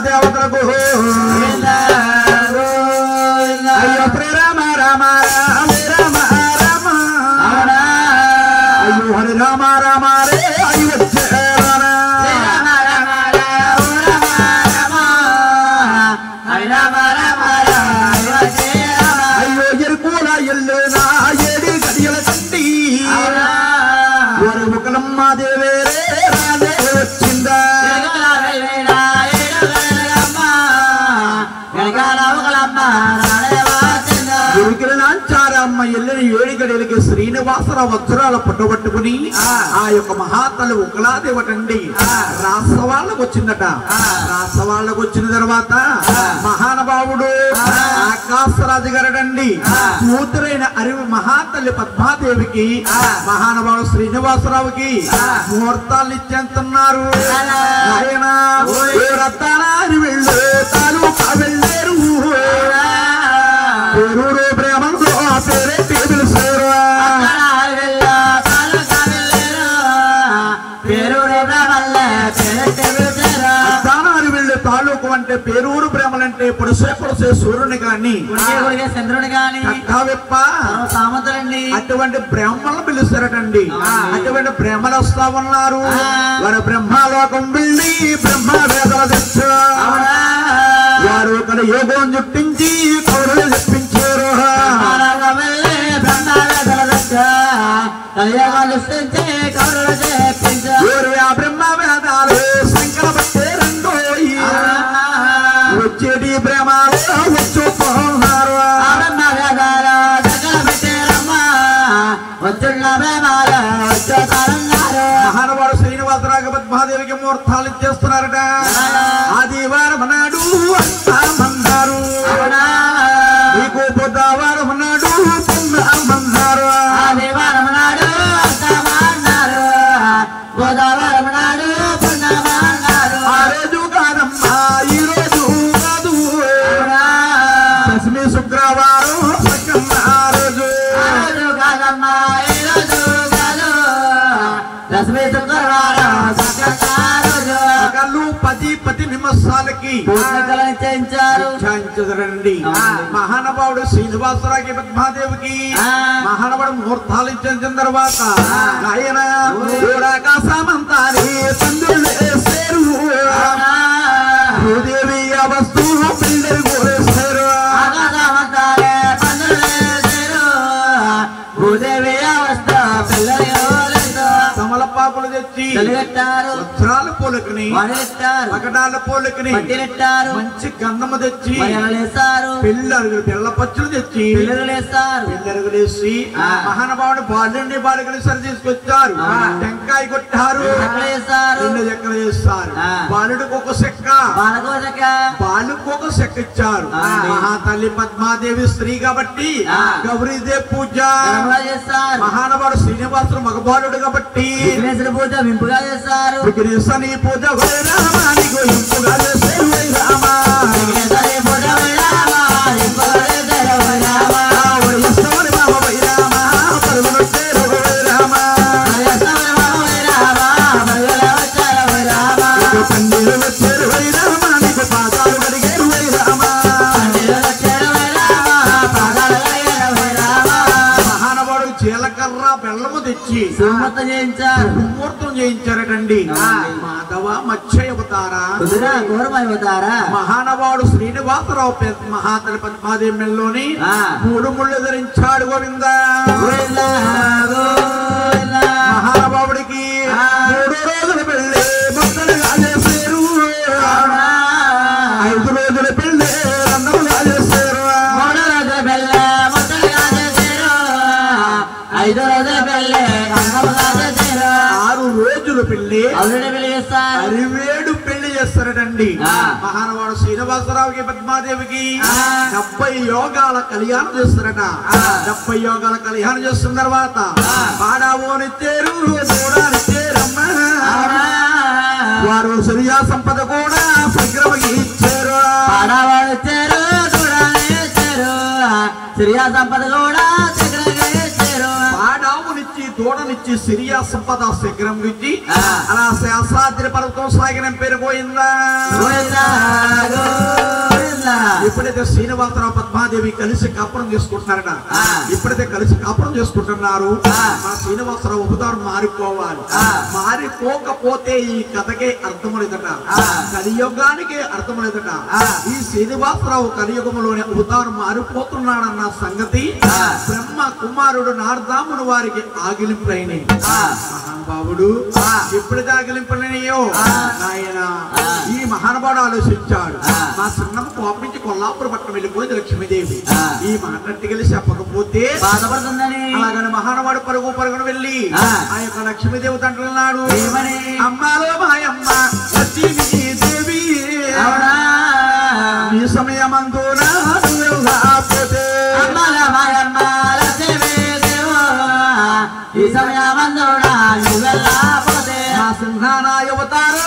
దేవతలకు అయ్యో శ్రీ రామ రామ రామ రామ అయ్యో హరి రామ రామ రే అయ్యో అయ్యో ఎరుకుల ఎల్లునా ఏడి గడియల తండ్రి ముఖలమ్మ దేవే రాదే వచ్చిందా నాంచారమ్మ ఎల్లని ఏడి గడియలకి శ్రీనివాసరావు వజ్రాల పట్టుబట్టుకుని ఆ యొక్క మహాతల్లి ఉకలాదేవటండి రాసవాళ్ళకు వచ్చిందట. రాసవాళ్ళకు వచ్చిన తర్వాత మహానుభావుడు ఆకాశరాజు గారడండి కూతురైన అరివి మహాతల్లి పద్మాదేవికి మహానుభావుడు శ్రీనివాసరావుకి ముహూర్తాలు ఇచ్చేస్తున్నారు. ఆయన రత్నాలు వెళ్ళు తాలూకా వెళ్ళారు పేరూరు ప్రేమంతో పేరే పిలుస్తారు. తాలూకు అంటే పేరూరు ప్రేమలంటే పొడిసే సూర్యుని గాని చంద్రుని గాని సామంతులండి అటువంటి బ్రహ్మలను పిలుస్తారటండి. అటువంటి బ్రహ్మలు వస్తా ఉన్నారు. వారు బ్రహ్మలోకం వెళ్ళి బ్రహ్మ వేదల తెచ్చారు. వారు ఒక యోగం చుట్టించి కౌరులు చెప్పించారు. ఆ బ్రహ్మ వేదాలు శంకర పట్టేరండో వచ్చేటి ప్రేమాలు వచ్చుకున్నారు. మహానుభావుడు శ్రీనివాసరావు పద్మాదేవికి ముహూర్తాలు ఇచ్చేస్తున్నారట. ఆదివారం నాడు అంటామన్నారు, నీకు బుధవారం నాడు పొందామన్నారు. ఆదివారం నాడు అంటామన్నారు, బుధవారం నాడు పొందామన్నారు. ఆ రోజు కాదమ్మా ఈ రోజు కాదు, దశమి శుక్రవారం ఆ రోజు కాదమ్మా ఈ రోజు కాదు, దశమి శుక్రవారం కళ్ళు 10 నిమిషాలకి చేయించారండి. మహానుభావుడు శ్రీనివాసరావుకి పద్మాదేవికి మహానుభావుడు ముహూర్తాలు ఇచ్చిన తర్వాత ఆయన ఆకాశమంతాని చంద్రులేశారు. భూదేవి వస్తువు పిల్లలు కోరేశారు. భూదేవి అవస్థ పిల్లలు తమలపాకులు తెచ్చి వజ్రాల పూలకుని పగడాల పూలకుని మంచి గంధము తెచ్చి పిల్లలు పిల్ల పచ్చులు తెచ్చి పిల్లలు వేసి మహానుభావుడు బాలుని బాలికని సరి తీసుకొచ్చారు. టెంకాయ కొట్టారు, 2 చెక్కలు చేస్తారు. బాలుడికి ఒక చెక్క బాలుకు ఒక చెక్క ఇచ్చారు. మహాతల్లి పద్మాదేవి స్త్రీ కాబట్టి గౌరీదేవి పూజ, మహానుభావుడు శ్రీనివాసుడు మగబాలుడు కాబట్టి పూజ వింపుగా చేస్తారు. విఘ్నేశ్వరి పూజ రామానికి ఇంపుగా చేస్తారు. మహానుభావుడు జీలకర్ర బెల్లము తెచ్చి ముహూర్తం చేయించారటండి. మాధవ మత్స్య అవతారా మహానుభావుడు శ్రీనివాసరావు మహాతల్లి పద్మాదేవి మెల్లోని 3 ముళ్ళు ధరించాడు. గోవింద మహానుభావుడికి 3 రోజుల పెళ్ళి మొత్తలుగా చేశారు. 5 రోజుల పెళ్ళి రంగముగా చేశారు. 3 రోజుల పెళ్ళి మొత్తలుగా చేశారు. 5 రోజుల పెళ్ళి రంగముగా చేశారు. 6 రోజుల పెళ్ళి 67 పెళ్లి చేస్తారటండి. మహానుభావుడు శ్రీనివాసరావుకి పద్మాదేవికి 70 యోగాల కళ్యాణం చేస్తారట. 70 యోగాల కళ్యాణం చేస్తున్న తర్వాత పాడావోనిచ్చారు, వారు సరియా సంపద కూడా సంక్రమకి ఇచ్చారు. సిరియా సంపద కూడా పాడావునిచ్చి దూడనిచ్చి సిరియా సంపద శిఖరం ఇచ్చి అలా శాస్త్రాద్రి పర్వతం సాగిన పేరు పోయిందా. ఎప్పుడైతే శ్రీనివాసరావు పద్మాదేవి కలిసి కాపురం చేసుకుంటున్నారట, ఎప్పుడైతే కలిసి కాపురం చేసుకుంటున్నారు మన శ్రీనివాసరావు అవతారం మారిపోవాలి. మారిపోకపోతే ఈ కథకే అర్థం లేదట, కలియుగానికే అర్థం లేదట. ఈ శ్రీనివాసరావు కలియుగంలోనే అవతారం మారిపోతున్నాడన్న సంగతి బ్రహ్మ కుమారుడు నారదాముని వారికి ఆగిలింపులైనవి. మహానుభావుడు ఎప్పుడైతే ఆగిలింపులైనయో ఆయన ఈ మహానుభావుడు ఆలోచించాడు, మా చిన్నమ్మ కోపించి కొల్లాపురం పట్టణం వెళ్ళిపోయింది లక్ష్మీదేవి, ఈ మాటట్టి కలిసి చెప్పకపోతే బాధపడుతుందని అలాగని మహానుభావుడు పరుగు పరుగును వెళ్ళి ఆ యొక్క లక్ష్మీదేవి తండ్రున్నాడు, అమ్మాలో మాయమ్మ లక్ష్మీదేవి ఈ సమయమందు ఈ సమయమందు సింహానాయవతారో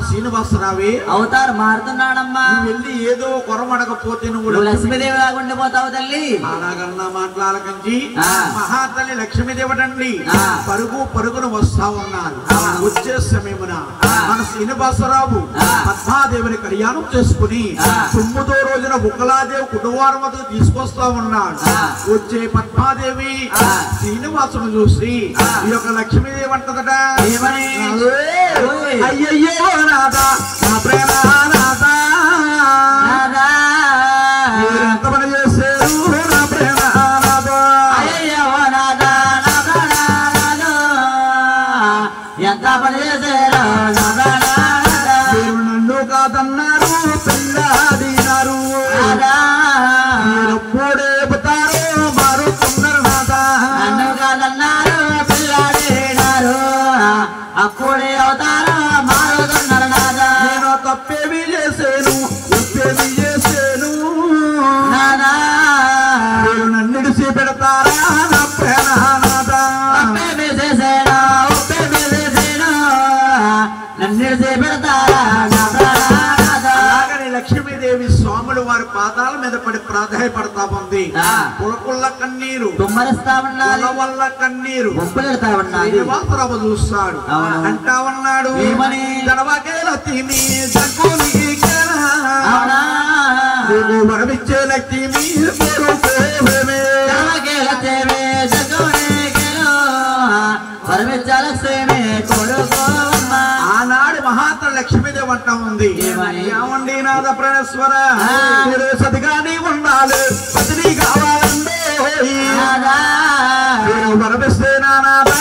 శ్రీనివాసరావే అవతారం మారుతున్నాడమ్మా. వెళ్ళి ఏదో కొరమడకపోతే నువ్వు లక్ష్మీదేవి లాగా ఉండిపోతావు తల్లి. అలాగన్నా మాట్లాడకండి, మహాతల్లి లక్ష్మీదేవటండి పరుగు పరుగును వస్తా ఉన్నారు. వచ్చే సమయమున మన శ్రీనివాసరావు పద్మాదేవిని కళ్యాణం చేసుకుని 9వ రోజున బుక్కలాదేవి కుటుంబారం వద్దకు తీసుకొస్తా ఉన్నాడు. వచ్చే పద్మాదేవి శ్రీనివాసును చూసి ఈ యొక్క లక్ష్మీదేవి అంటదట, అయ్యయ్యో నాదా నా ప్రేమ నాదా ఎంత పని చేశారు నా ప్రేమ నాదా, అయ్యో నాదా ఎంత పని చేశారు నన్ను కాదన్నారు పిల్లాడినారు, మీరెప్పుడేపుతారో మారుతున్నారు నాదా, నన్ను కాదన్నారు పిల్లాడినారు అప్పుడే అవుతారు మారుతున్నారు నాదా. నేను తప్పేమి చేశాను తప్పేమి చేశాను నాదా, మీరు నన్నిడిసి పెడతారా నా ప్రేమ నాదా, తప్పేమి చేశాను ఉప్పేమి చేశాను నన్నిడిసి పెడతారా నా నాదా. అలాగని లక్ష్మీదేవి స్వాములు వారి పాదాల మీద పడి ప్రాధాయపడతా ఉంది. పులకుల్ల కన్నీరు తుమ్మరిస్తా ఉన్నది, వల్ల కన్నీరు ఉప్పులెడతా ఉన్నది. శ్రీనివాసరావు చూస్తాడు, అంటా ఉన్నాడు ఏమని వరమిచ్చే లక్ష్మి ఆనాడు మహాత్మ లక్ష్మీదేవి అంటా ఉంది, ఏమండి నాద ప్రణేశ్వర మీరు సతిగాని ఉండాలి, పతిని కావాలండి వరమిస్తే నానాదా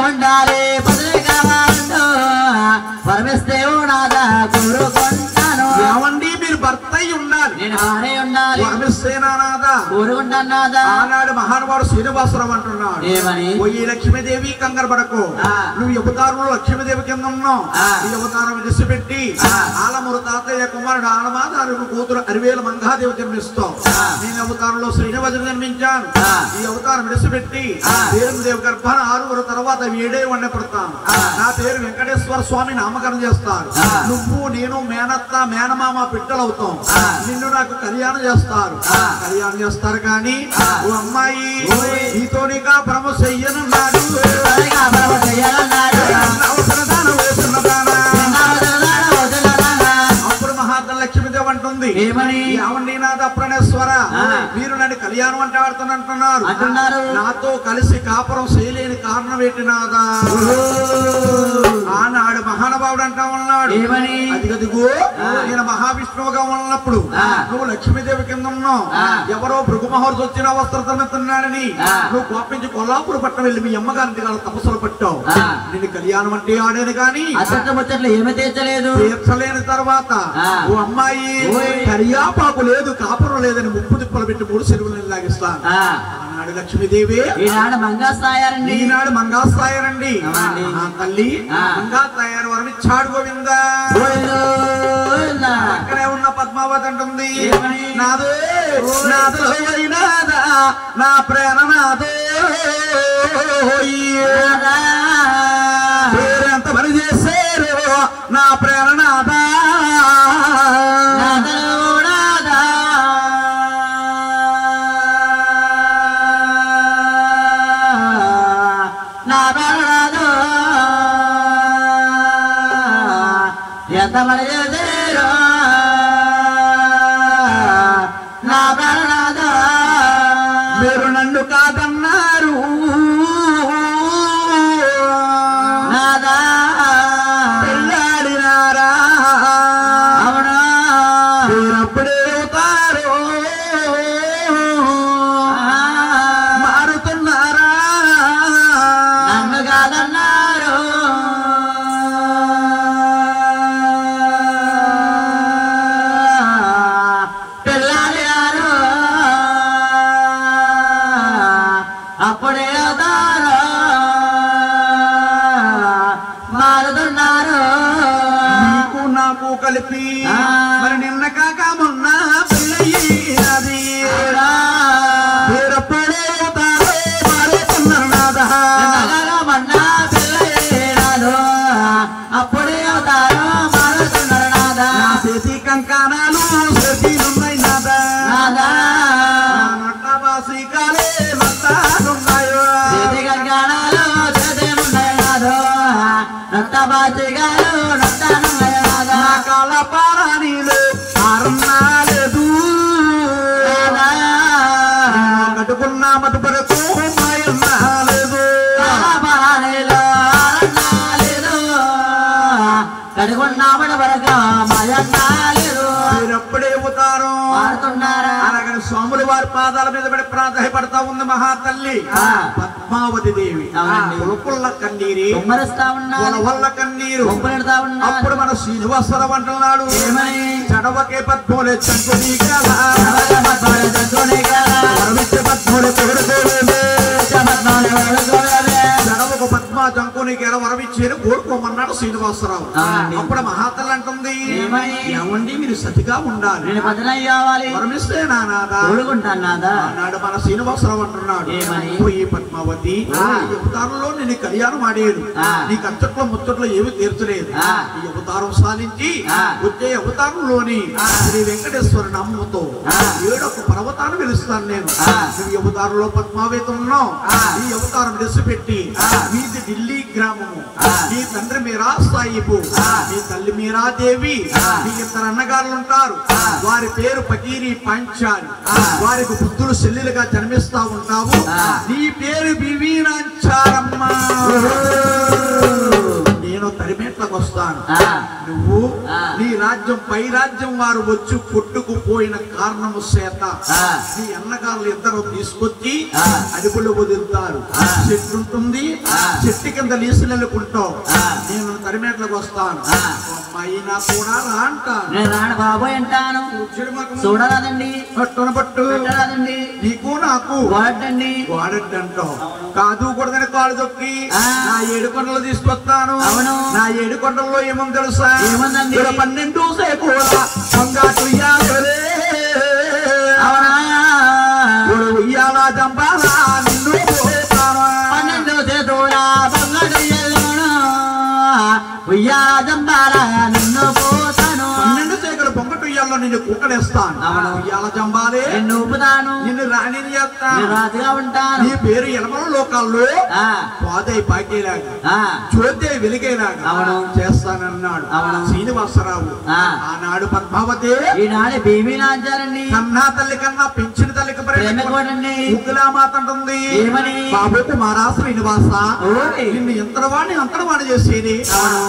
ఉండాలి, పదవి కావాలంటూ వరమిస్తే నాదా కోరుకుంటాను. ఏమండి మీరు భర్త ఉండాలి, నేను ఆడే ఉండాలి, వరమిస్తే నానాదా కోరుకుంటాను నాదా. ఆనాడు మహానుభావుడు శ్రీనివాసరావు అంటున్నాడు, ఏమని ఈ లక్ష్మీదేవి కంగారు పడకు, నువ్వు అవతారంలో లక్ష్మీదేవి కింద ఉన్నావు, ఈ అవతారం విడిచిపెట్టి ఆలమూరు తాతయ్య కుమారుడు ఆలమాదారు కూతురు అరివేల మంగాదేవి జన్మిస్తావు. నేను అవతారంలో శ్రీనివాసుడు జన్మించాను, ఈ అవతారం విడిచిపెట్టి దేవి గర్భాన 6 తర్వాత 7 వండే పడతాను, నా పేరు వెంకటేశ్వర స్వామి నామకరణం చేస్తారు, నువ్వు నేను మేనత్త మేనమామ పిట్టలవుతాం, నిన్ను నాకు కళ్యాణం చేస్తారు. కళ్యాణం చేస్తారు కానీ ఓ అమ్మాయి నీతో నీకా భ్రమ చెయ్యనున్నాడు, అప్పుడు మహాత్మ లక్ష్మీదేవి అంటుంది, ఏమని ఏమండి నాథ ప్రణేశ్వర మీరు నన్ను కళ్యాణం అంటే అంటున్నారు, నాతో కలిసి కాపురం చేయలేని కారణం ఏంటి నాదా. ఆనాడు మహానుభావుడు అంటా ఉన్నాడు, అదిగదిగో నేను మహావిష్ణువుగా ఉన్నప్పుడు నువ్వు లక్ష్మీదేవి కింద ఉన్నావు, ఎవరో భృగు మహర్షి వచ్చిన వస్త్రతున్నాడని నువ్వు కోపించి కొల్లాపురం పట్టణం వెళ్ళి మీ అమ్మగారి తపస్సులు పట్టావు, నేను కళ్యాణం అంటే ఆడాను కానీ ఏమీ తీర్చలేదు. తీర్చలేని తర్వాత ఓ అమ్మాయి కరియాపాకు లేదు కాపురం లేదని 30 తిప్పలు పెట్టి 3 చెరువులు లాగిస్తాను. ఆనాడు లక్ష్మీదేవి ఈనాడు మంగాస్తాయారండి, ఈనాడు మంగాస్తాయారండి తల్లి మంగాస్తాయారు వరమిచ్చాడు గోవిందా. అక్కడే ఉన్న పద్మావతి అంటుంది, నాదో నాదో నాదా నా ప్రేమ నాదో ఎంత పని చేశారు నా ప్రేమ నాదా ఎంత మరి చేసేరో నా ప్రాణనాథ మీరు నన్ను కాదన్నారు నాదా పెళ్ళాడినారా అవునా మీరప్పుడే అవుతారో మారుతున్నారా నన్ను కాదన్నారు పిల్లాడినారు అప్పుడే అవుతారు మారుతున్నారు నీకు నాకు కలిపి మరి నిన్న కాక మొన్న పెళ్ళయ్యేది మీరప్పుడే అవుతారో మారుతున్నారు నాదా మన్నా పిల్లలు అప్పుడే అవుతారు మారుతున్నారు నాదా నా చేతి కంకణాలు చేతిలున్నాయి నాదా నాదా నట్టబాసి కాలే నట్టాలున్నాయో చేతి కంకణాలు చేతులున్నాయి నాదో నట్ట బాచిగాలు నట్టానున్నాయి నాదా నా కాళ్ళ పారాణిలో ఆరన్నాలేదు కట్టుకున్న మటుపరకు మాయన్నాలేదు కడుకున్నామని వరకు మయన్నాలేదు మీరెప్పుడే అవుతారు మారుతున్నారా అలాగే స్వాముల వారి పాదాల మీద పడి ప్రాధాయపడతా ఉంది మహాతల్లి పద్మావతి దేవి అవునండి. పులపుల్ల కన్నీరి కుమ్మరిస్తా ఉన్నారు వల్ల కన్నీరు కుమ్మరిస్తా ఉన్నారు అప్పుడు మన శ్రీనివాసరావు అంటున్నాడు ఏమని చడవకే పద్మోలే చంకుని కదా పద్మాలు చదువునే కదా వరమిచ్చే పద్మోలే కోరుకోలేదే పద్మాలు వదులుకోలేదే. చడవకు పద్మ చంకునికి ఎలా వరమిచ్చేది కోరుకోమన్నాడు శ్రీనివాసరావు అవునండి. అప్పుడు మహాతల్లి అంటుంది ఏమని? ఏమండి మీరు సతిగా ఉండాలి నేను భద్రయ్య కావాలి వరమిస్తే నానాదా తోడుకుంటాను నాదా అన్నాడు మన శ్రీనివాసరావు అంటున్నాడు ఏమని? పోయి పద్మావతి ఈ అవతారంలో నేను కళ్యాణం ఆడేడు నీ కచ్చట్లో ముచ్చట్లో ఏమి తీర్చలేదు ఈ అవతారం సాధించి వచ్చే అవతారంలోని శ్రీ వెంకటేశ్వర నామముతో ఏడొక పర్వతాన్ని పిలుస్తాను నేను నువ్వు ఈ అవతారంలో పద్మావతి ఉన్నావు ఈ అవతారం పెట్టి మీది ఢిల్లీ గ్రామము మీ తండ్రి మీరా సాయిబు మీ తల్లి మీరా దేవి మీ ఇద్దరు అన్నగారులు ఉంటారు వారి పేరు పకీరి పంచాలి వారికి బుద్ధులు చెల్లెలుగా జన్మిస్తా ఉంటావు నీ పేరు బివీనాంచారమ్మ నేను తరిమేట్లకు వస్తాను నువ్వు నీ రాజ్యం పై రాజ్యం వారు వచ్చి కొట్టుకుపోయిన కారణము చేత నీ అన్నగారులు ఇద్దరు తీసుకొచ్చి అడుగులు వదులుతారు చెట్టు ఉంటుంది చెట్టు కింద లీసులెళ్ళుకుంటావు నేను తరిమేట్లకు వస్తాను అమ్మాయినా కూడా రా అంటాను నేను రాను బాబోయ్ అంటాను చూడరాదండి పట్టున పట్టు పెట్టరాదండి నీకు నాకు వాడండి వాడద్దంటావు కాదు కూడదని కాలు తొక్కి నా 7 కొండలు తీసుకొస్తాను అవును. నా 7 కొండల్లో ఏమో తెలుసా ఏముందండి? 12 సేపు పొంగాటు ఉయ్యాలరే. అవునా ఉయ్యాల జంపాలా నిన్ను పోతాను. 12 చేతుల బంగారు ఉయ్యాజంబారా నిన్ను పోతాను 12 సేకలు పొంగటు ఉయ్యాల్లో నిన్ను కుక్కలేస్తాను అవును. ఉయ్యాల జంబాలే నిన్ను ఊపుతాను నిన్ను రాణిని చేస్తాను నేను రాజుగా ఉంటాను నీ పేరు ఎలమల లోకాల్లో ఆ, పాదై పాకేలాగా ఆ, జ్యోతి వెలిగేలాగా అవును. చేస్తానన్నాడు అవును. శ్రీనివాసరావు ఆ. ఆనాడు పద్మావతి ఈనాడు భీమి నాంచారండి కన్నా తల్లి కన్నా పెంచిన తల్లికి ప్రేమ కూడండి ముగ్గులా మాట అంటుంది ఏమని? బాబు కుమారా శ్రీనివాస ఓయ్. నిన్ను ఎంతవాడిని అంతరవాణి చేసేది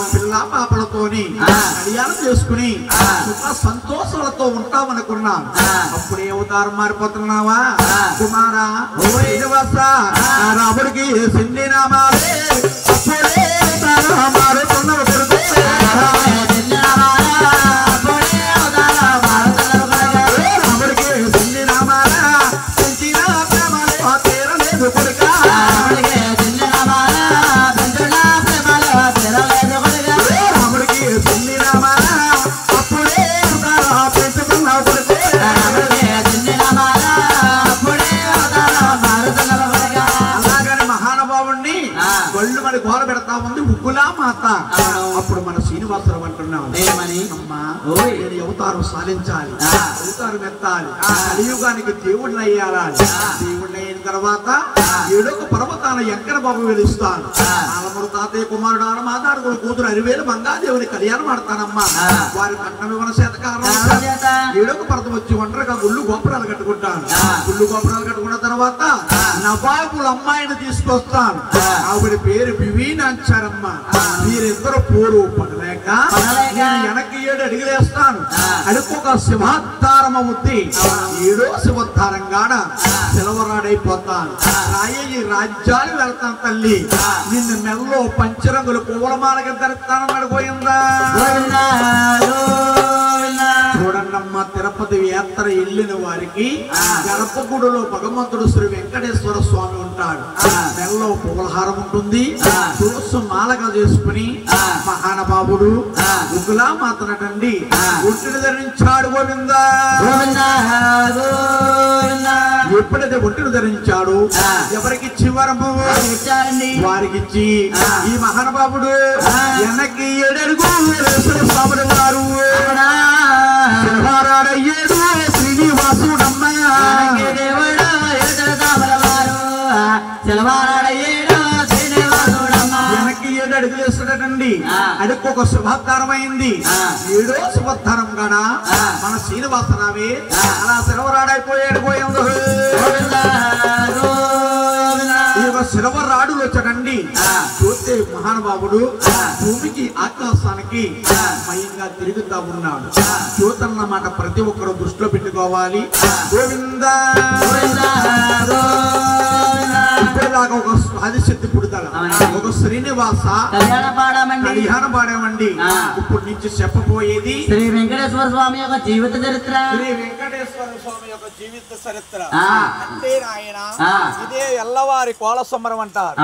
పిల్ల పాపలతోని కళ్యాణం చేసుకుని సుఖ సంతోషాలతో ఉంటామనుకున్నా అప్పుడు ఏ అవతారం మారిపోతున్నావా కుమారా శ్రీనివాస నా రాముడికి సింధి నామాలే అప్పుడే మారుతున్న కొడుకు రాముడికి సింధి నామాలా పెంచిన ప్రేమలో తీరలేదు కొడుకా రాముడికి సింధి నామాలా అప్పుడే పెంచుకున్న కొడుకు అలాగని మహానుభావుణ్ణి గొళ్ళు మరి గోల పెడతా ఉంది ఉగ్గులా మాత అప్పుడు మన శ్రీనివాసరావు అంటున్నాడు అమ్మా నేను అవతారం సాధించాలి అవతారం ఎత్తాలి కలియుగానికి దేవుడిని అయ్యాలి దేవుడిని అయిన తర్వాత ఏడొక పర్వతాన ఎంకర బాబు వెలుస్తాను ఆలమూరు తాతయ్య కుమారుడు ఆలమాదారు కూతురు అరివేలు మంగాదేవుని కళ్యాణం ఆడతానమ్మా వారి కట్నం ఇవ్వన చేత కారణం ఏడొక పర్వతం వచ్చి ఒంటరిగా గుళ్ళు గోపురాలు కట్టుకుంటాను గుళ్ళు గోపురాలు కట్టుకున్న తర్వాత నవాబుల అమ్మాయిని తీసుకొస్తాను ఆవిడ పేరు బివీనాంచారమ్మ మీరిద్దరు పోరు పడలేక నేను వెనక్కి 7 అడుగులేస్తాను అడుకొక సింహాధారం అవుద్ది 7వ సింహాధారంగాన సిలవరాడైపోతాను రాయి రాజ్యాలు వెళ్తాను తల్లి నిన్ను మెల్లో పంచరంగులు పూలమాలకి ధరిస్తానన్నాడు పోయిందా చూడండమ్మ తిరుపతి యాత్ర వెళ్ళిన వారికి గర్భగుడిలో భగవంతుడు శ్రీ వెంకటేశ్వర స్వామి ఉంటాడు మెల్లో పూలహారం ఉంటుంది తులసు మాలగా చేసుకుని మహానుభావుడు ఉగులా మాతనటండి ఒంటిని ధరించాడు గోవిందా ఎప్పుడైతే ఒంటిని ధరించాడు ఎవరికి చివరము వారికిచ్చి ఈ మహానుభావుడు వెనక్కి 7 అడుగులు స్వామి వారు శ్రీనివాసుడమ్మ వెనక్కి 7 అడుగులు వేస్తాడటండి అడుక్కొక శుభాధారమైంది 7వ శుభాధారం కాడా మన శ్రీనివాసరావే అలా శిలవరాడైపోయాడు పోయింది శిలవరాడులు వచ్చాడండి చూస్తే మహానుభావుడు భూమికి ఆకాశానికి మయంగా తిరుగుతా ఉన్నాడు చూతన్నమాట ప్రతి ఒక్కరు దృష్టిలో పెట్టుకోవాలి గోవిందా ఇప్పటిదాకా ఒక ఆదిశక్తి పుడతాడు ఒక శ్రీనివాస కళ్యాణం పాడామండి ఇప్పుడు నుంచి చెప్పబోయేది శ్రీ వెంకటేశ్వర స్వామి యొక్క జీవిత చరిత్ర శ్రీ వెంకటేశ్వర స్వామి యొక్క జీవిత చరిత్ర అంటే నాయన ఇదే ఎల్లవారి కోల సంబరం అంటారు